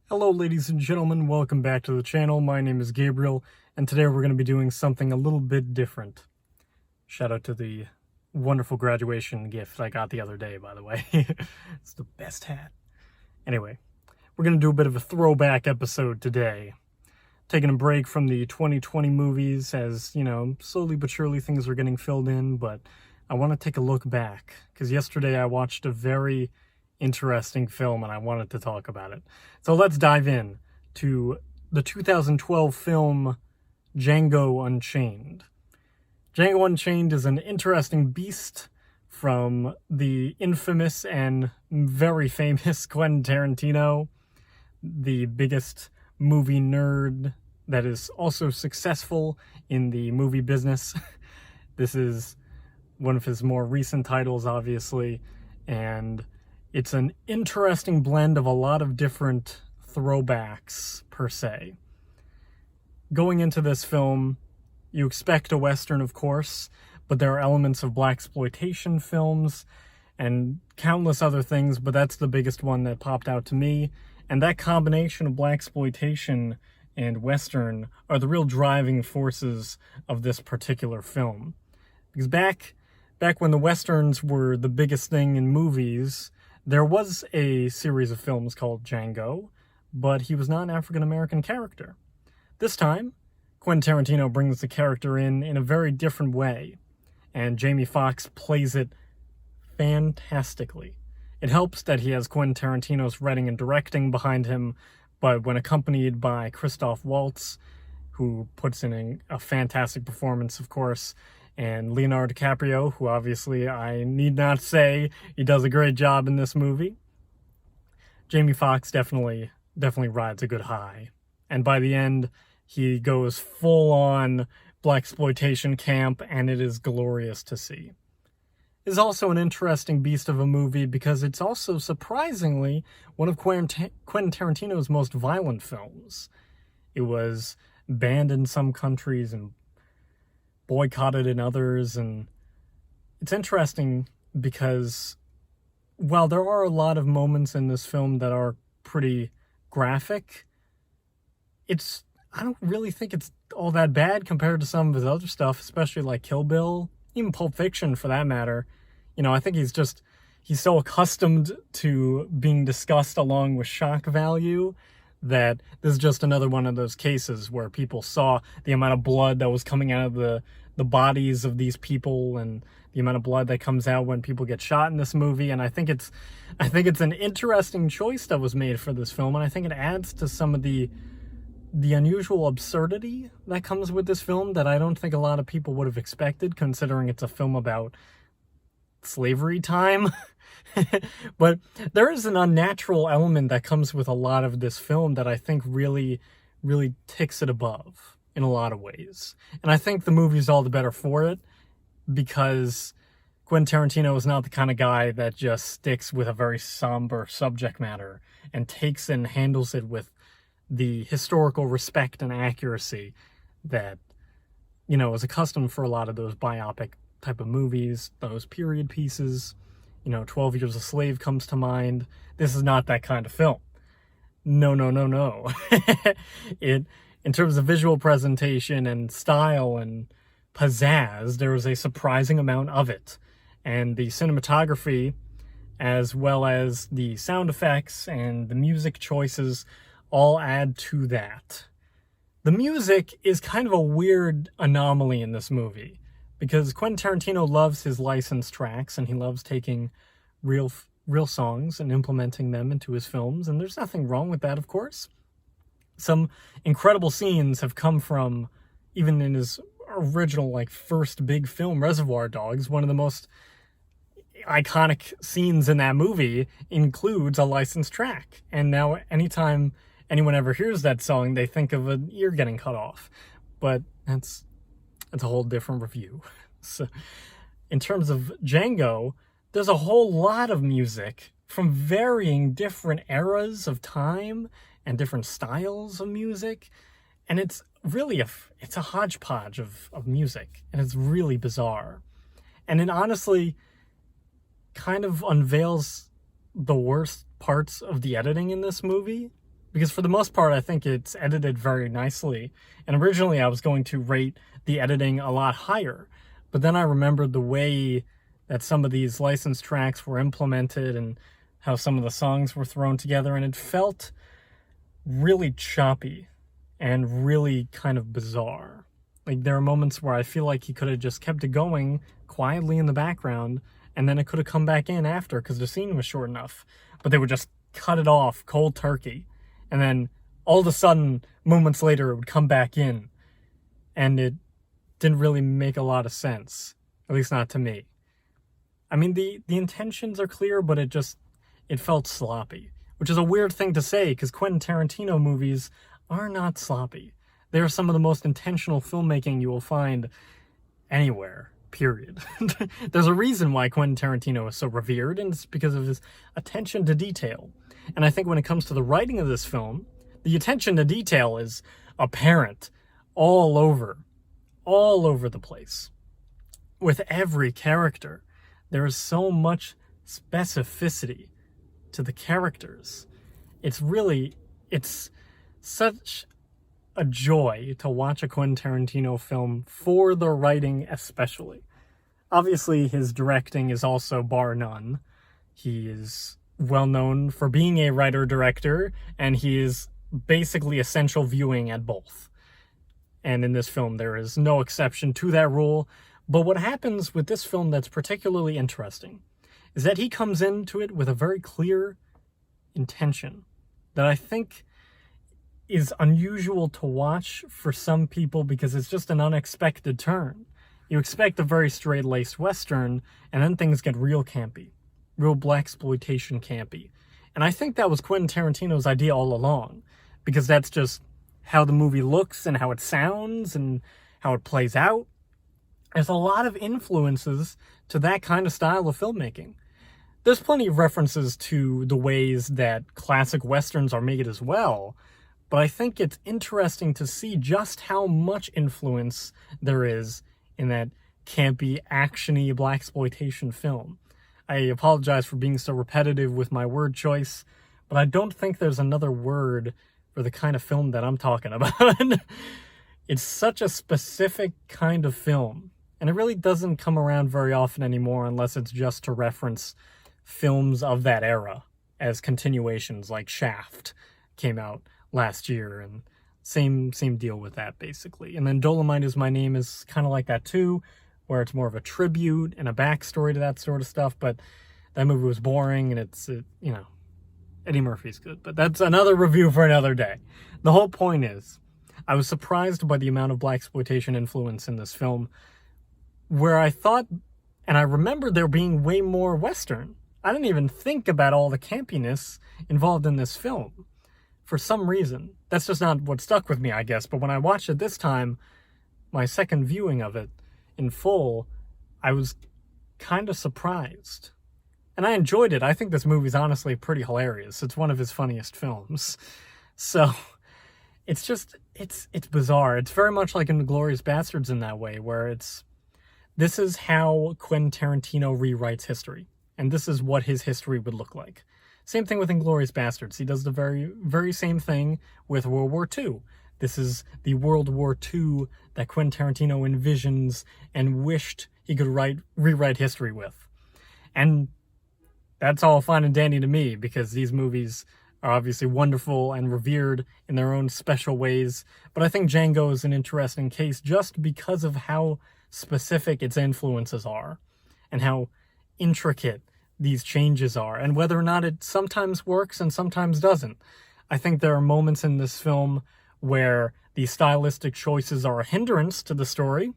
Hello ladies and gentlemen, welcome back to the channel. My name is Gabriel, and today we're going to be doing something a little bit different. Shout out to the wonderful graduation gift I got the other day, by the way. It's the best hat. Anyway, we're going to do a bit of a throwback episode today. Taking a break from the 2020 movies as, slowly but surely things are getting filled in, but I want to take a look back, because yesterday I watched a very interesting film and I wanted to talk about it. So let's dive in to the 2012 film Django Unchained. Django Unchained is an interesting beast from the infamous and very famous Quentin Tarantino, the biggest movie nerd that is also successful in the movie business. This is one of his more recent titles, obviously, and it's an interesting blend of a lot of different throwbacks, per se. Going into this film, you expect a Western, of course, but there are elements of blaxploitation films and countless other things, but that's the biggest one that popped out to me. And that combination of blaxploitation and Western are the real driving forces of this particular film. Because back when the Westerns were the biggest thing in movies, there was a series of films called Django, but he was not an African-American character. This time, Quentin Tarantino brings the character in a very different way, and Jamie Foxx plays it fantastically. It helps that he has Quentin Tarantino's writing and directing behind him, but when accompanied by Christoph Waltz, who puts in a fantastic performance, of course, and Leonardo DiCaprio, who obviously I need not say he does a great job in this movie. Jamie Foxx definitely rides a good high. And by the end, he goes full-on blaxploitation camp, and it is glorious to see. It's also an interesting beast of a movie because it's also, surprisingly, one of Quentin Tarantino's most violent films. It was banned in some countries and boycotted in others, and it's interesting because while there are a lot of moments in this film that are pretty graphic, I don't really think it's all that bad compared to some of his other stuff, especially like Kill Bill, even Pulp Fiction for that matter. I think he's so accustomed to being discussed along with shock value that this is just another one of those cases where people saw the amount of blood that was coming out of the bodies of these people and the amount of blood that comes out when people get shot in this movie. And I think it's an interesting choice that was made for this film, and I think it adds to some of the unusual absurdity that comes with this film that I don't think a lot of people would have expected, considering it's a film about slavery time. But there is an unnatural element that comes with a lot of this film that I think really, really ticks it above in a lot of ways. And I think the movie's all the better for it because Quentin Tarantino is not the kind of guy that just sticks with a very somber subject matter and takes and handles it with the historical respect and accuracy that, is accustomed for a lot of those biopic type of movies, those period pieces. 12 Years a Slave comes to mind. This is not that kind of film. No. In terms of visual presentation and style and pizzazz, there is a surprising amount of it. And the cinematography, as well as the sound effects and the music choices, all add to that. The music is kind of a weird anomaly in this movie, because Quentin Tarantino loves his licensed tracks, and he loves taking real songs and implementing them into his films, and there's nothing wrong with that, of course. Some incredible scenes have come from, even in his original, first big film, Reservoir Dogs, one of the most iconic scenes in that movie includes a licensed track. And now anytime anyone ever hears that song, they think of an ear getting cut off. But that's a whole different review. So, in terms of Django, there's a whole lot of music from varying different eras of time and different styles of music. And it's really it's a hodgepodge of music, and it's really bizarre. And it honestly kind of unveils the worst parts of the editing in this movie, because for the most part, I think it's edited very nicely. And originally I was going to rate the editing a lot higher, but then I remembered the way that some of these licensed tracks were implemented and how some of the songs were thrown together, and it felt really choppy and really kind of bizarre. Like, there are moments where I feel like he could have just kept it going quietly in the background, and then it could have come back in after because the scene was short enough. But they would just cut it off cold turkey, and then all of a sudden, moments later, it would come back in, and it didn't really make a lot of sense, at least not to me. I mean, the intentions are clear, but it felt sloppy, which is a weird thing to say because Quentin Tarantino movies are not sloppy. They are some of the most intentional filmmaking you will find anywhere, period. There's a reason why Quentin Tarantino is so revered, and it's because of his attention to detail. And I think when it comes to the writing of this film, the attention to detail is apparent all over the place. With every character, there is so much specificity to the characters. It's such a joy to watch a Quentin Tarantino film for the writing especially. Obviously, his directing is also bar none. He is well known for being a writer-director, and he is basically essential viewing at both. And in this film, there is no exception to that rule. But what happens with this film that's particularly interesting is that he comes into it with a very clear intention that I think is unusual to watch for some people because it's just an unexpected turn. You expect a very straight-laced Western, and then things get real campy, real blaxploitation campy. And I think that was Quentin Tarantino's idea all along, because that's just how the movie looks and how it sounds and how it plays out. There's a lot of influences to that kind of style of filmmaking. There's plenty of references to the ways that classic Westerns are made as well, but I think it's interesting to see just how much influence there is in that campy, actiony blaxploitation film. I apologize for being so repetitive with my word choice, but I don't think there's another word for the kind of film that I'm talking about. It's such a specific kind of film, and it really doesn't come around very often anymore unless it's just to reference films of that era as continuations, like Shaft came out last year, and same deal with that, basically. And then Dolomite Is My Name is kind of like that too, where it's more of a tribute and a backstory to that sort of stuff, but that movie was boring, and Eddie Murphy's good, but that's another review for another day. The whole point is, I was surprised by the amount of blaxploitation influence in this film, where I thought, and I remember there being way more Western. I didn't even think about all the campiness involved in this film. For some reason. That's just not what stuck with me, I guess, but when I watched it this time, my second viewing of it in full, I was kind of surprised. And I enjoyed it. I think this movie's honestly pretty hilarious. It's one of his funniest films. So, it's bizarre. It's very much like Inglourious Basterds in that way, where this is how Quentin Tarantino rewrites history. And this is what his history would look like. Same thing with Inglourious Basterds. He does the very, very same thing with World War II. This is the World War II that Quentin Tarantino envisions and wished he could rewrite history with. And that's all fine and dandy to me, because these movies are obviously wonderful and revered in their own special ways. But I think Django is an interesting case just because of how specific its influences are and how intricate these changes are, and whether or not it sometimes works and sometimes doesn't. I think there are moments in this film where the stylistic choices are a hindrance to the story,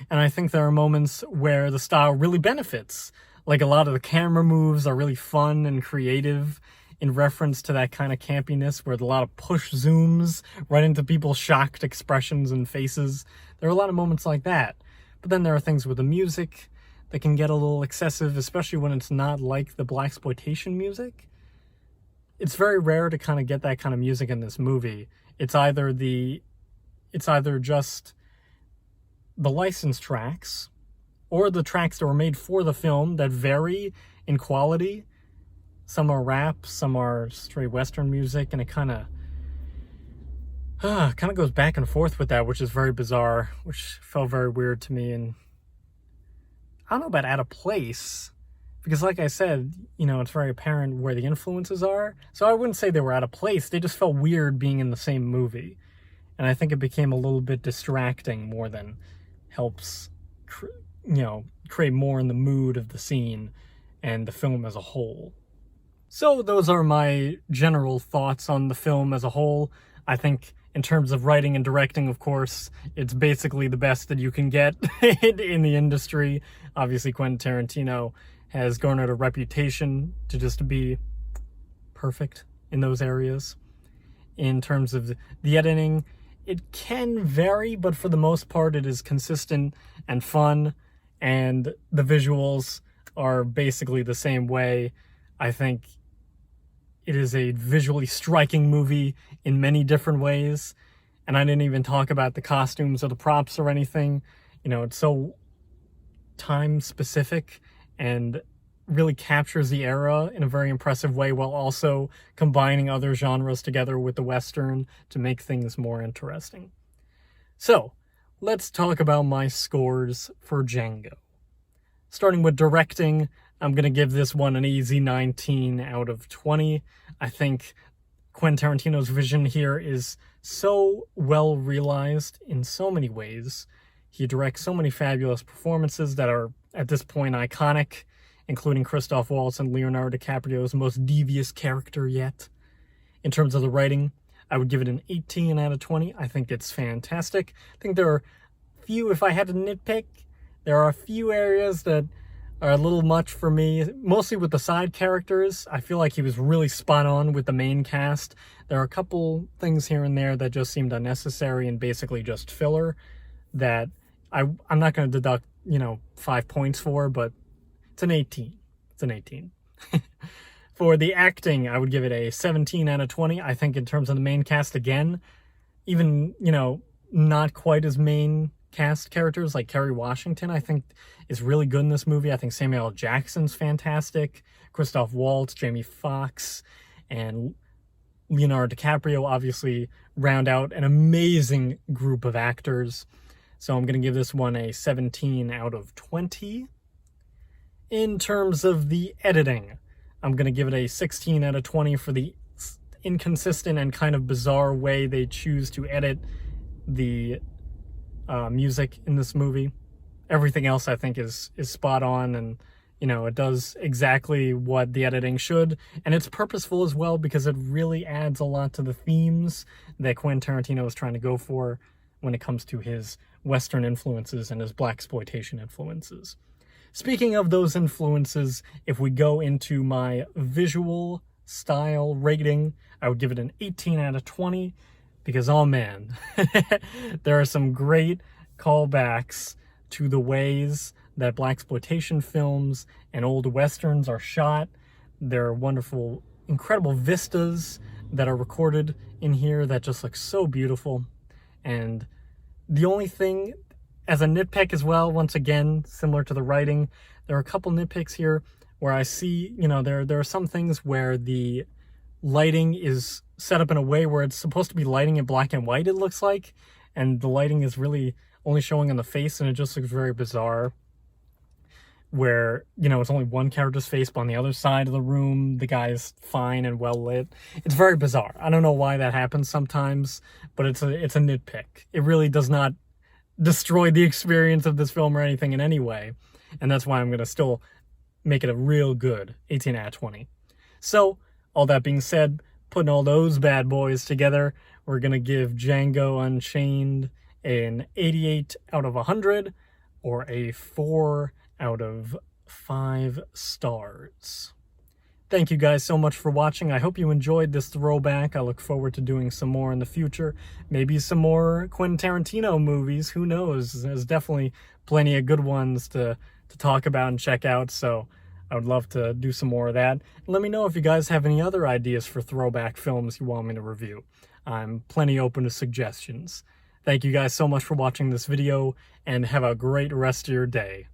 and I think there are moments where the style really benefits. Like, a lot of the camera moves are really fun and creative in reference to that kind of campiness, where a lot of push zooms right into people's shocked expressions and faces. There are a lot of moments like that. But then there are things with the music that can get a little excessive, especially when it's not like the blaxploitation music. It's very rare to kind of get that kind of music in this movie. It's either just the licensed tracks, or the tracks that were made for the film that vary in quality Some are rap, some are straight Western music, and it kind of goes back and forth with that, which is very bizarre, which felt very weird to me. And I don't know about out of place, because like I said, it's very apparent where the influences are. So I wouldn't say they were out of place. They just felt weird being in the same movie. And I think it became a little bit distracting more than helps, create more in the mood of the scene and the film as a whole. So those are my general thoughts on the film as a whole. I think in terms of writing and directing, of course, it's basically the best that you can get in the industry. Obviously, Quentin Tarantino has garnered a reputation to just be perfect in those areas. In terms of the editing, it can vary, but for the most part, it is consistent and fun, and the visuals are basically the same way. I think it is a visually striking movie in many different ways, and I didn't even talk about the costumes or the props or anything. It's so time-specific and really captures the era in a very impressive way, while also combining other genres together with the Western to make things more interesting. So, let's talk about my scores for Django. Starting with directing, I'm going to give this one an easy 19 out of 20. I think Quentin Tarantino's vision here is so well realized in so many ways. He directs so many fabulous performances that are, at this point, iconic, including Christoph Waltz and Leonardo DiCaprio's most devious character yet. In terms of the writing, I would give it an 18 out of 20. I think it's fantastic. I think there are if I had to nitpick, there are a few areas that are a little much for me, mostly with the side characters. I feel like he was really spot on with the main cast. There are a couple things here and there that just seemed unnecessary and basically just filler that I'm not going to deduct, 5 points for, but it's an 18. It's an 18. For the acting, I would give it a 17 out of 20. I think in terms of the main cast, again, even, not quite as main cast characters like Kerry Washington, I think is really good in this movie. I think Samuel L. Jackson's fantastic. Christoph Waltz, Jamie Foxx, and Leonardo DiCaprio obviously round out an amazing group of actors. So I'm going to give this one a 17 out of 20. In terms of the editing, I'm going to give it a 16 out of 20 for the inconsistent and kind of bizarre way they choose to edit the music in this movie. Everything else I think is spot on, and it does exactly what the editing should, and it's purposeful as well because it really adds a lot to the themes that Quentin Tarantino is trying to go for when it comes to his Western influences and his blaxploitation influences. Speaking of those influences, if we go into my visual style rating, I would give it an 18 out of 20 because, oh man, there are some great callbacks to the ways that blaxploitation films and old Westerns are shot. There are wonderful, incredible vistas that are recorded in here that just look so beautiful. And the only thing, as a nitpick as well, once again, similar to the writing, there are a couple nitpicks here where I see, there are some things where the lighting is set up in a way where it's supposed to be lighting in black and white, it looks like, and the lighting is really only showing on the face, and it just looks very bizarre, where, it's only one character's face, but on the other side of the room, the guy is fine and well lit. It's very bizarre. I don't know why that happens sometimes, but it's a nitpick. It really does not destroy the experience of this film or anything in any way, and that's why I'm going to still make it a real good 18 out of 20. So, all that being said, putting all those bad boys together, we're going to give Django Unchained an 88 out of 100, or a 4 out of 5 stars. Thank you guys so much for watching. I hope you enjoyed this throwback. I look forward to doing some more in the future. Maybe some more Quentin Tarantino movies. Who knows? There's definitely plenty of good ones to talk about and check out, so I would love to do some more of that. Let me know if you guys have any other ideas for throwback films you want me to review. I'm plenty open to suggestions. Thank you guys so much for watching this video, and have a great rest of your day.